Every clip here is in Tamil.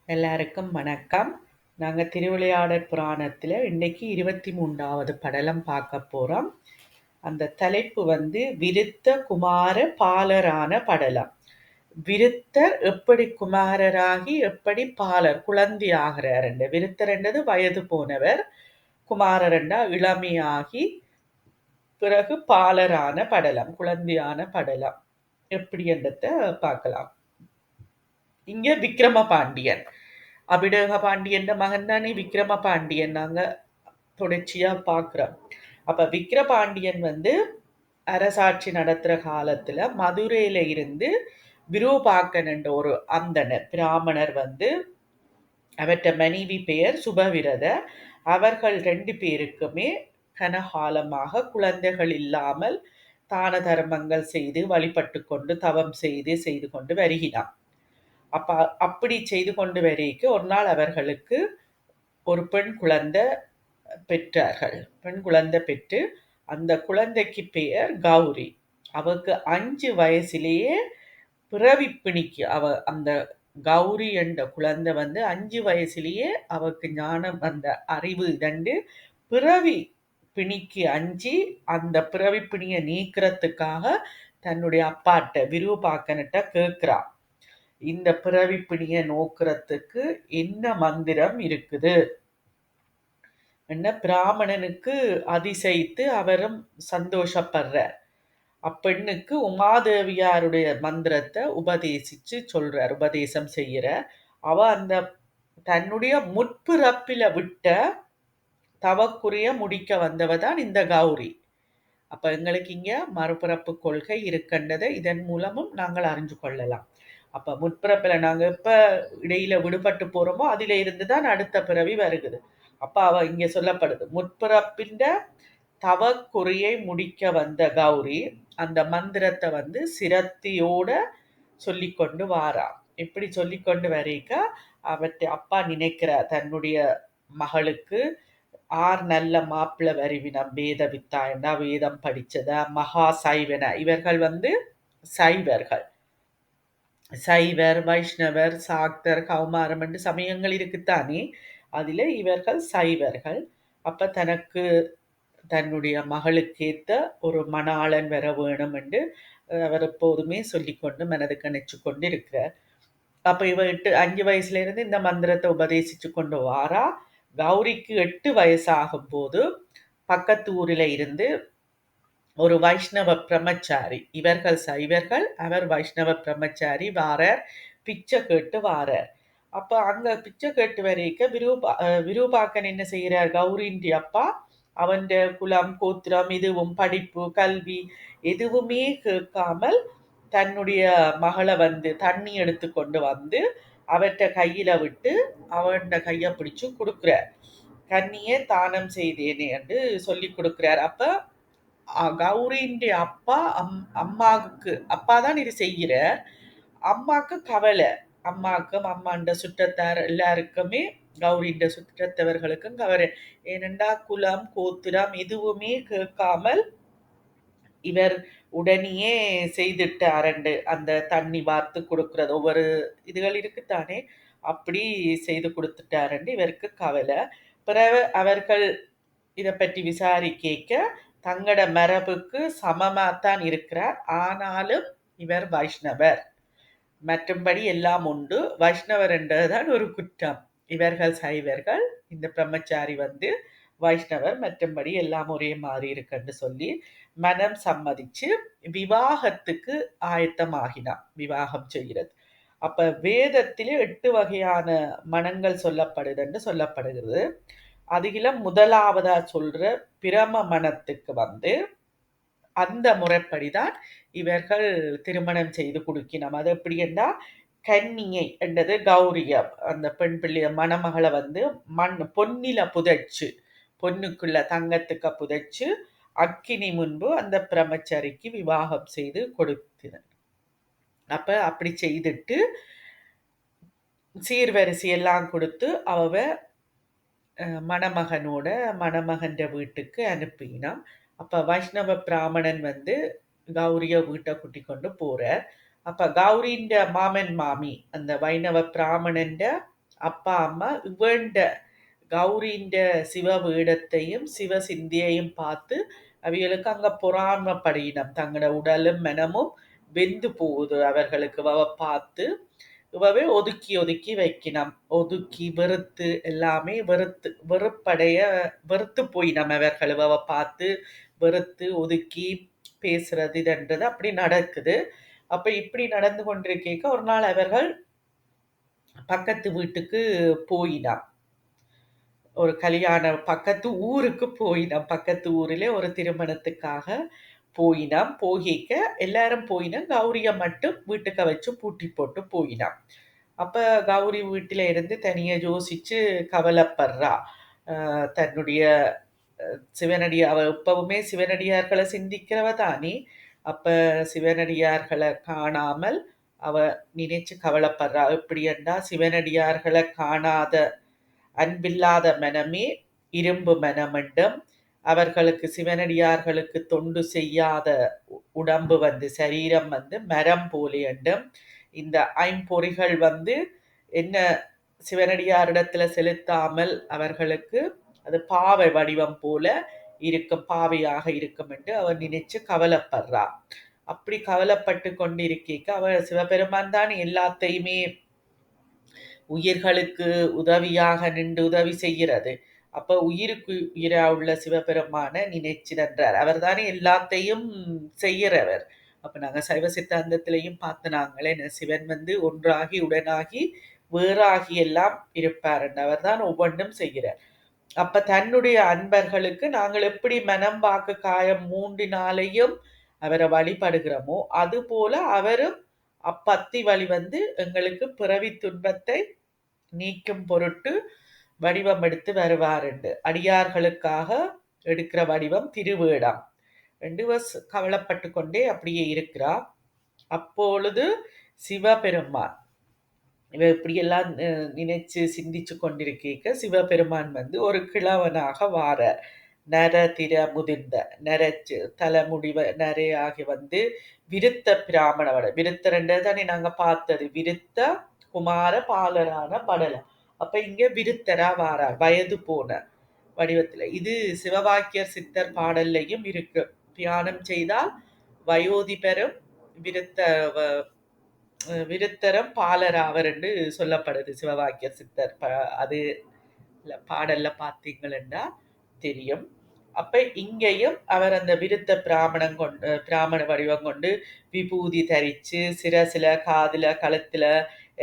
எல்லாருக்கும் வணக்கம். நாங்க திருவிளையாடற் புராணத்துல இன்னைக்கு 23வது படலம் பார்க்க போறோம். அந்த தலைப்பு விருத்த குமார பாலரான படலம். விருத்தர் எப்படி குமாரராகி எப்படி பாலர் குழந்தை ஆகிறார். விருத்தர் என்றது வயது போனவர், குமாரர் என்றா இளமையாகி பிறகு பாலரான படலம், குழந்தையான படலம். எப்படி என்றத பார்க்கலாம். இங்க விக்ரம பாண்டியன், அபிடேக பாண்டியன் மகன் தானே விக்ரம பாண்டியன் நாங்க தொடர்ச்சியா பார்க்கிறோம். அப்ப விக்ரபாண்டியன் அரசாட்சி நடத்துற காலத்துல மதுரையில இருந்து விருபாக்கன் என்ற ஒரு அந்தனர் பிராமணர் அவற்ற மனைவி பெயர் சுபவிரத. அவர்கள் 2 பேருக்குமே கனகாலமாக குழந்தைகள் இல்லாமல் தான தர்மங்கள் செய்து வழிபட்டு கொண்டு தவம் செய்து கொண்டு வருகிறார். அப்ப அப்படி செய்து கொண்டு வரைக்கு ஒரு நாள் அவர்களுக்கு ஒரு பெண் குழந்தை பெற்றார்கள். பெண் குழந்தை பெற்று அந்த குழந்தைக்கு பெயர் கௌரி. அவக்கு 5 வயசிலேயே பிறவி பிணிக்கு அந்த கௌரி என்ற குழந்தை 5 வயசிலேயே அவக்கு ஞானம் அந்த அறிவு இதண்டு பிறவி பிணிக்கு அஞ்சி அந்த பிறவி பிணியை நீக்கிறதுக்காக தன்னுடைய அப்பாட்ட விருபாக்கன்கிட்ட கேட்கிறா. இந்த பிறவி பிணியை நோக்கிறதுக்கு என்ன மந்திரம் இருக்குது என்ன பிராமணனுக்கு அதிசயித்து அவரும் சந்தோஷப்படுறார். அப்பெண்ணுக்கு உமாதேவியாருடைய மந்திரத்தை உபதேசிச்சு சொல்றார், உபதேசம் செய்யற. அவ அந்த தன்னுடைய முற்பிறப்பில விட்ட தவக்குறைய முடிக்க வந்தவ தான் இந்த கௌரி. அப்ப எங்களுக்கு இங்க மறுபிறப்பு கொள்கை இருக்கின்றதை இதன் மூலமும் நாங்கள் அறிஞ்சு கொள்ளலாம். அப்ப முற்பிறப்பில நாங்க எப்ப இடையில விடுபட்டு போறோமோ அதில இருந்துதான் அடுத்த பிறவி வருகுது. அப்ப அவ இங்க சொல்லப்படுது, முற்பிறப்பின் தவக்குறையை முடிக்க வந்த கௌரி அந்த மந்திரத்தை சிரத்தியோட சொல்லிக்கொண்டு வாரா. இப்படி சொல்லிக்கொண்டு வரைக்க அவற்றை அப்பா நினைக்கிற தன்னுடைய மகளுக்கு ஆர் நல்ல மாப்பிள்ள வருவினம், வேத வித்தாயண்டா வேதம் படிச்சத மகா சைவன. இவர்கள் சைவர்கள், சைவர் வைஷ்ணவர் சாக்தர் கௌமாரம் என்று சமயங்கள் இருக்குத்தானே, அதில் இவர்கள் சைவர்கள். அப்ப தனக்கு தன்னுடைய மகளுக்கேத்த ஒரு மணாளன் வர வேணும் என்று அவர் எப்போதுமே சொல்லிக்கொண்டு மனதுக்கு நினைச்சு கொண்டு இருக்கிறார். அப்ப இவ 5 வயசுல இருந்து இந்த மந்திரத்தை உபதேசிச்சு கொண்டு வாரா. கௌரிக்கு 8 வயசாகும் போது பக்கத்து ஊரில் இருந்து ஒரு வைஷ்ணவ பிரம்மச்சாரி, இவர்கள் சைவர்கள் அவர் வைஷ்ணவ பிரம்மச்சாரி வாரார், பிச்சை கேட்டு வாரார். அப்ப அங்க பிச்சை கேட்டு வரைக்க விரூபாக்கன் என்ன செய்கிறார், கௌரியின் அப்பா அவன் குலம் கோத்திரம் எதுவும் படிப்பு கல்வி எதுவுமே கேட்காமல் தன்னுடைய மகளை தண்ணி எடுத்து கொண்டு அவற்றை கையில விட்டு அவன் கையை பிடிச்சு கொடுக்கிறார். கண்ணியே தானம் செய்தேனே என்று சொல்லி கொடுக்கிறார். அப்ப கௌரியின் அப்பா அம்மாவுக்கு அப்பா தான் இது செய்கிறார். அம்மாக்கு கவலை, அம்மாக்கும் அம்மாண்ட சுற்றத்தார் எல்லாருக்குமே கௌரியின் சுற்றத்தவர்களுக்கும் கவலை. ஏனென்றா குலம் கோத்திரம் எதுவுமே கேட்காமல் இவர் உடனேயே செய்துட்டாரண்டு அந்த தண்ணி வார்த்து கொடுக்கறது ஒவ்வொரு இதுகள் இருக்குத்தானே, அப்படி செய்து கொடுத்துட்டாரண்டு இவருக்கு கவலை. பிறகு அவர்கள் இதை பற்றி விசாரிக்க தங்கட மரபுக்கு சமமாத்தான் இருக்கிறார், ஆனாலும் இவர் வைஷ்ணவர், மற்றும்படி எல்லாம் உண்டு, வைஷ்ணவர் என்றதுதான் ஒரு குற்றம். இவர்கள் சைவர்கள், இந்த பிரம்மச்சாரி வைஷ்ணவர், மற்றும்படி எல்லாம் ஒரே மாதிரி இருக்குன்னு சொல்லி மனம் சம்மதிச்சு விவாகத்துக்கு ஆயத்தமாகினான், விவாகம் செய்கிறது. அப்ப வேதத்திலே 8 வகையான மனங்கள் சொல்லப்படுதுன்னு சொல்லப்படுகிறது. அதில முதலாவதா சொல்ற பிரம மனத்துக்கு அந்த முறைப்படிதான் இவர்கள் திருமணம் செய்து கொடுக்கினோம். அது எப்படி என்றால், கன்னியை என்றது கௌரிய அந்த பெண் பிள்ளைய மணமகளை மண் பொன்னில புதைச்சு, பொண்ணுக்குள்ள தங்கத்துக்க புதைச்சு அக்கினி முன்பு அந்த பிரம்மச்சாரிக்கு விவாகம் செய்து கொடுத்தினர். அப்ப அப்படி செய்துட்டு சீர்வரிசை எல்லாம் கொடுத்து அவ மணமகனோட மணமகன்ற வீட்டுக்கு அனுப்பினான். அப்ப வைஷ்ணவ பிராமணன் கௌரிய வீட்டை கூட்டி கொண்டு போறார். அப்ப கௌரியின் மாமன் மாமி அந்த வைணவ பிராமணன் அப்பா, அம்மா இவண்ட கௌரின்ற சிவ வேடத்தையும், சிவ சிந்தியையும் பார்த்து அவிகளுக்கு அங்க பொறாமைப்படினம். தங்களோட உடலும், மனமும் வெந்து போகுது அவர்களுக்கு. பார்த்து இவவே ஒதுக்கி ஒதுக்கி வைக்கினம். ஒதுக்கி வெறுத்து எல்லாமே வெறுப்படைய வெறுத்து போயினம் அவர்கள். பார்த்து வெறுத்து ஒதுக்கி பேசுறது இதுன்றது அப்படி நடக்குது. அப்ப இப்படி நடந்து கொண்டிருக்க ஒரு நாள் அவர்கள் பக்கத்து வீட்டுக்கு போயினாம். ஒரு கல்யாணம் பக்கத்து ஊருக்கு போயினாம். பக்கத்து ஊரிலே ஒரு திருமணத்துக்காக போயினாம். போகிக்க எல்லாரும் போயினாம். கௌரிய மட்டும் வீட்டுக்க வச்சு பூட்டி போட்டு போயினாம். அப்ப கௌரி வீட்டில இருந்து தனியா யோசிச்சு கவலைப்படுறா. தன்னுடைய அவ எப்பவுமே சிவனடியார்களை சிந்திக்கிறவ தானே. அப்ப சிவனடியார்களை காணாமல் அவ நினைச்சு கவலைப்படுறா. எப்படி என்றா, சிவனடியார்களை காணாத அன்பில்லாத மனமே இரும்பு மனமெண்டும், அவர்களுக்கு சிவனடியார்களுக்கு தொண்டு செய்யாத உடம்பு சரீரம் மரம் போலே என்றும், இந்த ஐம்பொறிகள் என்ன சிவனடியாரிடத்துல செலுத்தாமல் அவர்களுக்கு அது பாவை வடிவம் போல இருக்கும், பாவையாக இருக்கும் என்று அவர் நினைச்சு கவலைப்படுறா. அப்படி கவலைப்பட்டு கொண்டிருக்க அவர் சிவபெருமான் தான் எல்லாத்தையுமே உயிர்களுக்கு உதவியாக நின்று உதவி செய்கிறது. அப்ப உயிருக்கு உயிரா உள்ள சிவபெருமான நினைச்சிடன்றார். அவர் தானே எல்லாத்தையும் செய்கிறவர். அப்ப நாங்க சைவ சித்தாந்தத்திலையும் பார்த்தனாங்களே, சிவன் ஒன்றாகி உடனாகி வேறாகி எல்லாம் இருப்பார். அவர் தான் ஒவ்வொன்றும் செய்கிறார். அப்ப தன்னுடைய அன்பர்களுக்கு நாங்கள் எப்படி மனம் வாக்கு காயம் மூன்றினாலையும் அவரை வழிபடுகிறோமோ, அது போல அவரும் அப்பத்தி வழி எங்களுக்கு பிறவி துன்பத்தை நீக்கும் பொருட்டு வடிவம் எடுத்து வருவார் என்று. அடியார்களுக்காக எடுக்கிற வடிவம் திருவேடம் என்று கவலைப்பட்டு கொண்டே அப்படியே இருக்கிறார். அப்பொழுது சிவபெருமான் இவ இப்படியெல்லாம் நினைச்சு சிந்திச்சு கொண்டிருக்க சிவபெருமான் ஒரு கிழவனாக வார. நர திர முதிர்ந்த நரச்சு தலைமுடிவ நரையாகி விருத்த பிராமணவட விருத்தரண்டதானே நாங்க பார்த்தது. விருத்த குமார பாலரான படலம். அப்ப இங்க விருத்தரா வாரார், வயது போன வடிவத்துல. இது சிவவாக்கியர் சித்தர் பாடல்லையும் இருக்கு. தியானம் செய்தால் வயோதிபரும் விருத்த விருத்தரம் பாலராவர் என்று சொல்லப்படுது சிவவாக்கிய சித்தர். அது பாடல்ல பார்த்தீங்கன்னா தெரியும். அப்ப இங்கேயும் அவர் அந்த விருத்த பிராமண வடிவம் கொண்டு விபூதி தரிச்சு சிரசில காதுல கழுத்துல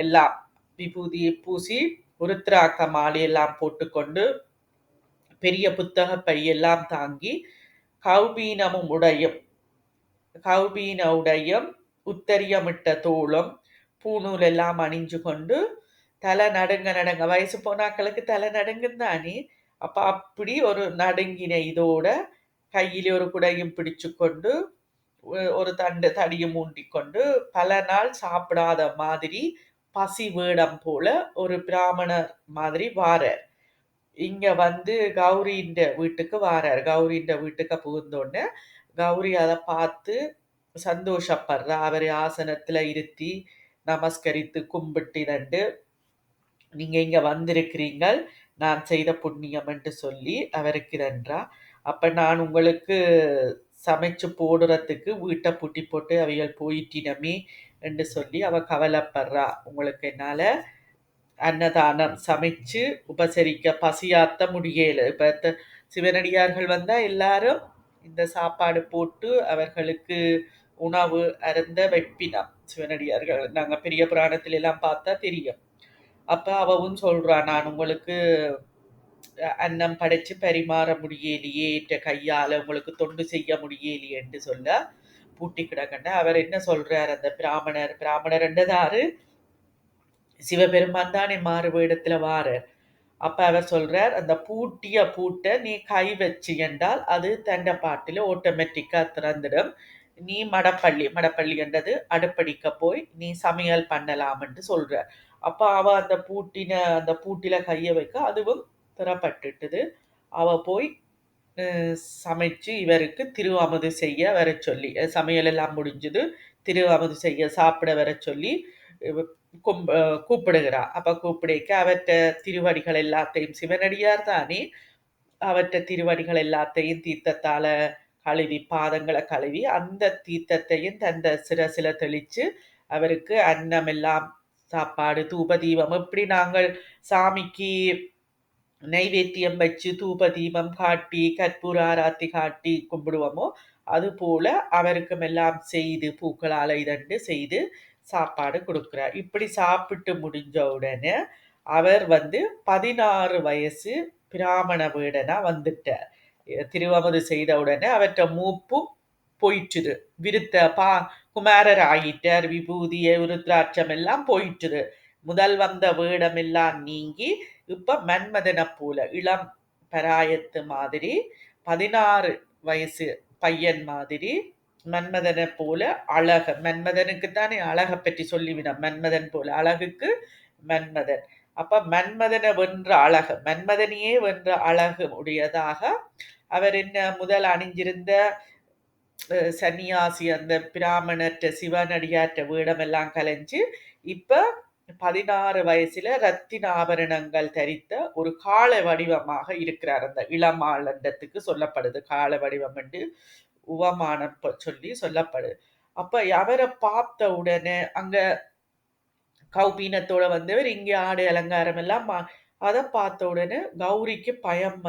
எல்லாம் விபூதி பூசி உருத்ராக்க மாலை எல்லாம் போட்டுக்கொண்டு பெரிய புத்தக பையெல்லாம் தாங்கி கௌபீன உடையும் உத்தரியமிட்ட தோளும் பூநூல் எல்லாம் அணிஞ்சு கொண்டு தலை நடுங்க வயசு போனாக்களுக்கு தலை நடுங்கும் தானே. அப்ப அப்படி ஒரு நடுங்கின இதோட கையில ஒரு குடையும் பிடிச்சு கொண்டு ஒரு தடியும் ஊண்டிக்கொண்டு பல நாள் சாப்பிடாத மாதிரி பசி வேடம் போல ஒரு பிராமணர் மாதிரி வாரார். இங்க கௌரியின் வீட்டுக்கு வாரார். கௌரியின் வீட்டுக்கு புகுந்தோடனே கௌரி அதை பார்த்து சந்தோஷப்படுறா. அவரை ஆசனத்துல இருத்தி நமஸ்கரித்து கும்பிட்டு நண்டு, நீங்க இங்க வந்திருக்கிறீங்கள் நான் செய்த புண்ணியம் என்று சொல்லி அவருக்கு நன்றா. அப்ப நான் உங்களுக்கு சமைச்சு போடுறதுக்கு வீட்டை பூட்டி போட்டு அவைகள் போயிட்டினமே என்று சொல்லி அவ கவலைப்படுறா. உங்களுக்கு என்னால அன்னதானம் சமைச்சு உபசரிக்க பசியாத்த முடியல. இப்ப சிவனடியார்கள் வந்தா எல்லாரும் இந்த சாப்பாடு போட்டு அவர்களுக்கு உணவு அருந்த வைப்பினாம் சிவனடியார்கள். நாங்க பெரிய புராணத்துல எல்லாம் பார்த்தா தெரியும். அப்ப அவவும் சொல்றா, நான் உங்களுக்கு அன்னம் படைச்சு பரிமாற முடியலையே, கையால உங்களுக்கு தொண்டு செய்ய முடியலையே என்று சொல்ல பூட்டி கிடக்கண்ட. அவர் என்ன சொல்றார் அந்த பிராமணர் என்றதாரு சிவபெருமான் தானே மாறு வேடத்துல வாரார். அப்ப அவர் சொல்றார், அந்த பூட்டிய பூட்டை நீ கை வச்சு என்றால் அது தண்ட பாட்டில ஆட்டோமேட்டிக்கா திறந்துடும். நீ மடப்பள்ளி என்றது அடுப்படிக்க போய் நீ சமையல் பண்ணலாம் என்று சொல்ற. அப்ப அவ அந்த பூட்டில கைய வைக்க அதுவும் திறப்பட்டுட்டுது. அவ போய் சமைச்சு இவருக்கு திருவமுது செய்ய வர சொல்லி, சமையல் எல்லாம் முடிஞ்சது, திருவமுது செய்ய சாப்பிட வர சொல்லி கூப்பிடுகிறா. அப்ப கூப்பிடைக்க அவற்ற திருவடிகள் எல்லாத்தையும் சிவனடியார் தானே, அவற்ற திருவடிகள் எல்லாத்தையும் தீர்த்தத்தால கழுவி, பாதங்கள கழுவி, அந்த தீர்த்தத்தையும் தந்த சிரசில தெளிச்சு, அவருக்கு அன்னமெல்லாம் சாப்பாடு, தூப தீபம் எப்படி நாங்கள் சாமிக்கு நைவேத்தியம் வச்சு, தூப தீபம் காட்டி, கற்பூர ஆராத்தி காட்டி கும்பிடுவோமோ, அதுபோல அவருக்கும் எல்லாம் செய்து, பூக்களால இதண்டு செய்து சாப்பாடு குடுக்கிறார். இப்படி சாப்பிட்டு முடிஞ்ச உடனே, அவர் 16 வயசு பிராமண வேடனா வந்துட்டார். திருவமுது செய்த உடனே அவற்ற மூப்பும் போயிற்றுது. விருத்த குமாரர் ஆயிட்டார். விபூதி, ருத்ராட்சம் எல்லாம் போயிற்றுது. முதல் வந்த வேடமெல்லாம் நீங்கி, இப்ப மன்மதனைப் போல இளம் பராயத்து மாதிரி 16 வயசு பையன் மாதிரி மன்மதனைப் போல மன்மதனுக்குத்தானே அழகை பற்றி சொல்லிவிடும். மன்மதன் போல அழகுக்கு மன்மதன். அப்ப மன்மதனை வென்ற அழகு, மன்மதனையே வென்ற அழகு உடையதாக அவர் என்ன முதல் அணிஞ்சிருந்த சன்னியாசி அந்த பிராமணற்ற சிவனடியாற்ற வீடமெல்லாம் கலைஞ்சு இப்ப 16 வயசுல ரத்தின ஆபரணங்கள் தரித்த ஒரு காளை வடிவமாக இருக்கிறார். அந்த இளமாளண்டத்துக்கு சொல்லப்படுது காளை வடிவம் என்று உவமானம் சொல்லி சொல்லப்படுது. அப்ப அவரை பார்த்த உடனே அங்க கௌபீனத்தோட வந்தவர் இங்கே ஆடை அலங்காரம் எல்லாம் அதை பார்த்த உடனே கௌரிக்கு பயம்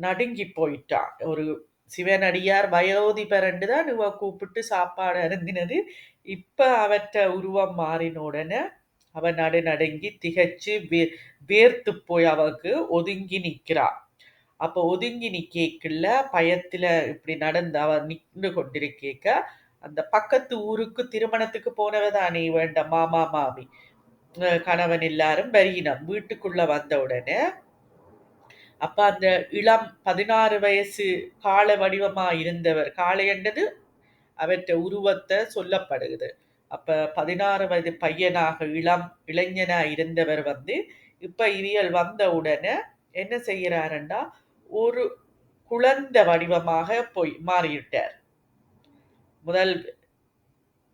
நடுங்கி போயிட்டான். ஒரு சிவனடியார் வயோதிபரண்டு தான் இவ கூப்பிட்டு சாப்பாடு அருந்தினது. இப்ப அவற்ற உருவம் மாறின உடனே அவ நடுங்கி திகைச்சு வேர்த்து போய் அவக்கு ஒதுங்கி நிக்கிறா. அப்ப ஒதுங்கி நிக்கல பயத்துல இப்படி நடந்து அவ நின்று கொண்டிருக்க அந்த பக்கத்து ஊருக்கு திருமணத்துக்கு போனவதானே வேண்ட மாமா மாமி கணவன் எல்லாரும் வருகினம். வீட்டுக்குள்ள வந்த உடனே அப்ப அந்த இளம் 16 வயசு காளை வடிவமா இருந்தவர், காளை என்றது அவற்ற உருவத்தை சொல்லப்படுகிறது. அப்ப 16 வயது பையனாக இளைஞனா இருந்தவர் இப்ப இவியல் வந்த உடனே என்ன செய்யறாருண்டா ஒரு குழந்தை வடிவமாக போய் மாறிவிட்டார். முதல்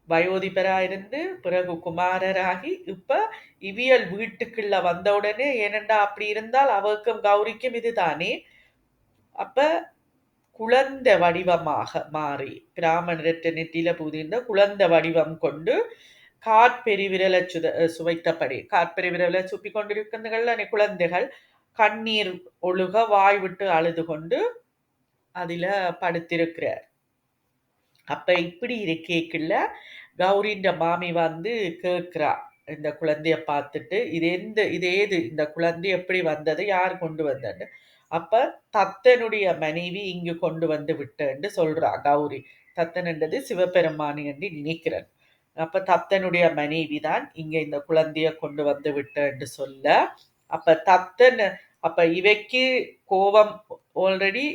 வயோதிபராயிருந்து பிறகு குமாரராகி இப்ப இவியல் வீட்டுக்குள்ள வந்த உடனே ஏனெண்டா அப்படி இருந்தால் அவருக்கும் கௌரிக்கும் இதுதானே. அப்ப குழந்தை வடிவமாக மாறி பிராமணரற்ற நெற்றியில புதிர்ந்த குழந்தை வடிவம் கொண்டு காற்பெருவிரலை சுவைத்தபடி காற்பெருவிரலை சுப்பி கொண்டிருக்கின்றன குழந்தைகள் கண்ணீர் ஒழுக வாய் விட்டு அழுது கொண்டு அதுல படுத்திருக்கிறார். அப்ப இப்படி இருக்கேக்குள்ள கௌரின்ற மாமி கேட்கிறா இந்த குழந்தைய பார்த்துட்டு இது ஏது இந்த குழந்தை எப்படி வந்தது யார் கொண்டு வந்தது. அப்ப தத்தனுடைய மனைவி இங்கு கொண்டு வந்து விட்டேன்னு சொல்றா கௌரி. தத்தன்ன்றது சிவபெருமானி என்று நினைக்கிறேன். அப்ப தத்தனுடைய மனைவி தான் இங்க இந்த குழந்தைய கொண்டு வந்து விட்டேன்னு சொல்ல அப்ப தத்தன் அப்ப இவைக்கு கோபம் ஆல்ரெடி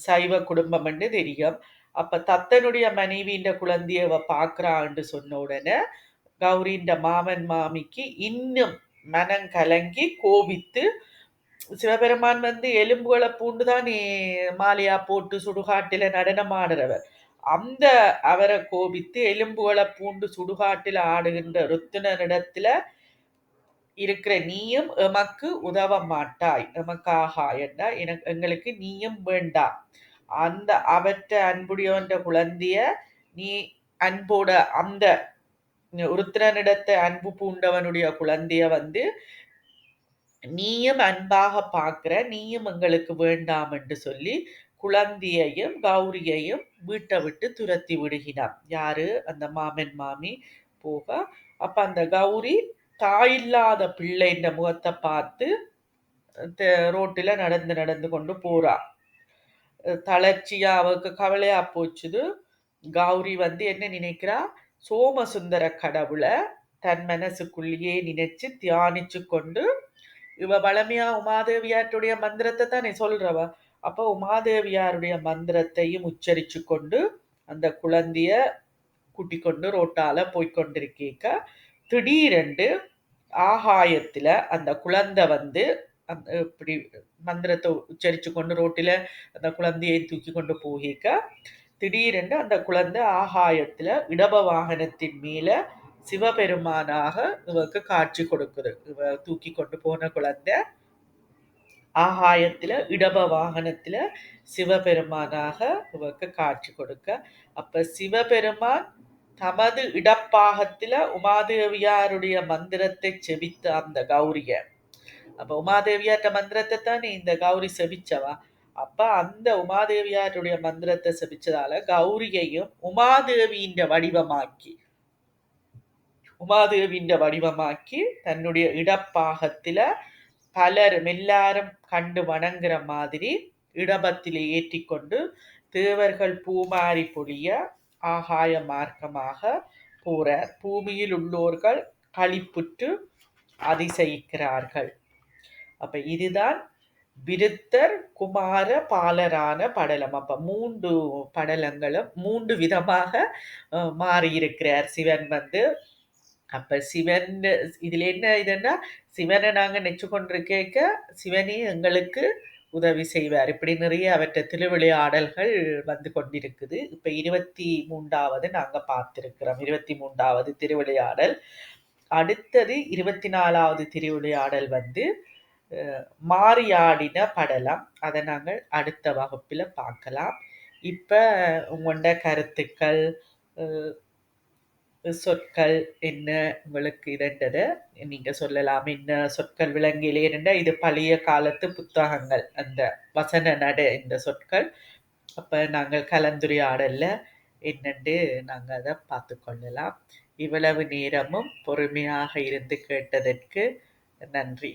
சைவ குடும்பம் என்று தெரியும். அப்ப தத்தனுடைய மனைவின்ற குழந்தைய பார்க்கிறான்னு சொன்ன உடனே கௌரின்ற மாமன் மாமிக்கு இன்னும் மனம் கலங்கி கோபித்து சிவபெருமான் எலும்புகளை பூண்டுதான் மாலையா போட்டு சுடுகாட்டில நடனம் ஆடுறவர். அந்த அவரை கோபித்து எலும்புகளை பூண்டு சுடுகாட்டில ஆடுகின்ற ருத்தினரிடத்துல இருக்கிற நீயும் எமக்கு உதவ மாட்டாய், எமக்காகா என்ன எங்களுக்கு நீயும் வேண்டாம். அந்த அவற்ற அன்புடையவன்ற குழந்தைய நீ அன்போட அந்த உருத்திரனிடத்தை அன்பு பூண்டவனுடைய குழந்தைய நீயும் அன்பாக பார்க்கிற நீயும் எங்களுக்கு வேண்டாம் என்று சொல்லி குழந்தையையும் கௌரியையும் வீட்டை விட்டு துரத்தி விடுகிறான். யாரு அந்த மாமன் மாமி போக. அப்ப அந்த கௌரி தாயில்லாத பிள்ளைன்ற முகத்தை பார்த்து ரோட்டில நடந்து நடந்து கொண்டு போறா. தளர்ச்சியா அவருக்கு கவலையா போச்சுது. கௌரி என்ன நினைக்கிறா சோமசுந்தர கடவுளை தன் மனசுக்குள்ளேயே நினைச்சு தியானிச்சு கொண்டு இவ பழமையா உமாதேவியாருடைய மந்திரத்தை தானே சொல்றவ. அப்ப உமாதேவியாருடைய மந்திரத்தையும் உச்சரிச்சு கொண்டு அந்த குழந்தைய கூட்டிக் கொண்டு ரோட்டால போய்கொண்டிருக்க திடீரென்று ஆகாயத்துல அந்த குழந்தை இப்படி மந்திரத்தை உச்சரிச்சு கொண்டு ரோட்டில அந்த குழந்தையை தூக்கி கொண்டு போகிக்க திடீரென்று அந்த குழந்தை ஆகாயத்துல இடப வாகனத்தின் மேல சிவபெருமானாக இவருக்கு காட்சி கொடுக்குது. இவ தூக்கி கொண்டு போன குழந்தை ஆகாயத்துல இடப வாகனத்துல சிவபெருமானாக இவருக்கு காட்சி கொடுக்க, அப்ப சிவபெருமான் தமது இடப்பாகத்துல உமாதேவியாருடைய மந்திரத்தை செபித்த அந்த கௌரிய, அப்ப உமாதேவியார்ட்ட மந்திரத்தை தானே இந்த கௌரி செபிச்சவா. அப்ப அந்த உமாதேவியாருடைய மந்திரத்தை செபிச்சதால கௌரியையும் உமாதேவியின் வடிவமாக்கி தன்னுடைய இடப்பாகத்துல பலரும் எல்லாரும் கண்டு வணங்குற மாதிரி இடபத்திலே ஏற்றிக்கொண்டு தேவர்கள் பூமாரி பொழிய ஆகாய மார்க்கமாக போறார். பூமியில் உள்ளோர்கள் களிப்புற்று அதிசயிக்கிறார்கள். அப்ப இதுதான் விருத்தர் குமார பாலரான படலம். அப்ப 3 படலங்களும் 3 விதமாக மாறியிருக்கிறார் சிவன் வந்து. அப்ப சிவன் இதுல என்ன இதுன்னா, சிவனை நாங்க நெச்சு கொண்டிருக்க சிவனே எங்களுக்கு உதவி செய்வார். இப்படி நிறைய அவற்றை திருவிளையாடல்கள் வந்து கொண்டிருக்குது. இப்ப 23வது நாங்க பார்த்திருக்கிறோம். 23வது திருவிளையாடல். அடுத்தது 24வது திருவிளையாடல் வந்து மாறியாடின படலம். அதை நாங்கள் அடுத்த வகுப்பில் பார்க்கலாம். இப்ப உங்களோட கருத்துக்கள், சொற்கள் என்ன உங்களுக்கு இதன்றதை நீங்க சொல்லலாம். என்ன சொற்கள் விளங்கிலே இருந்தா, இது பழைய காலத்து புத்தகங்கள் அந்த வசன நட இந்த சொற்கள். அப்ப நாங்கள் கலந்துரையாடல்ல என்னண்டு நாங்கள் அதை பார்த்து கொள்ளலாம். இவ்வளவு நேரமும் பொறுமையாக இருந்து கேட்டதற்கு நன்றி.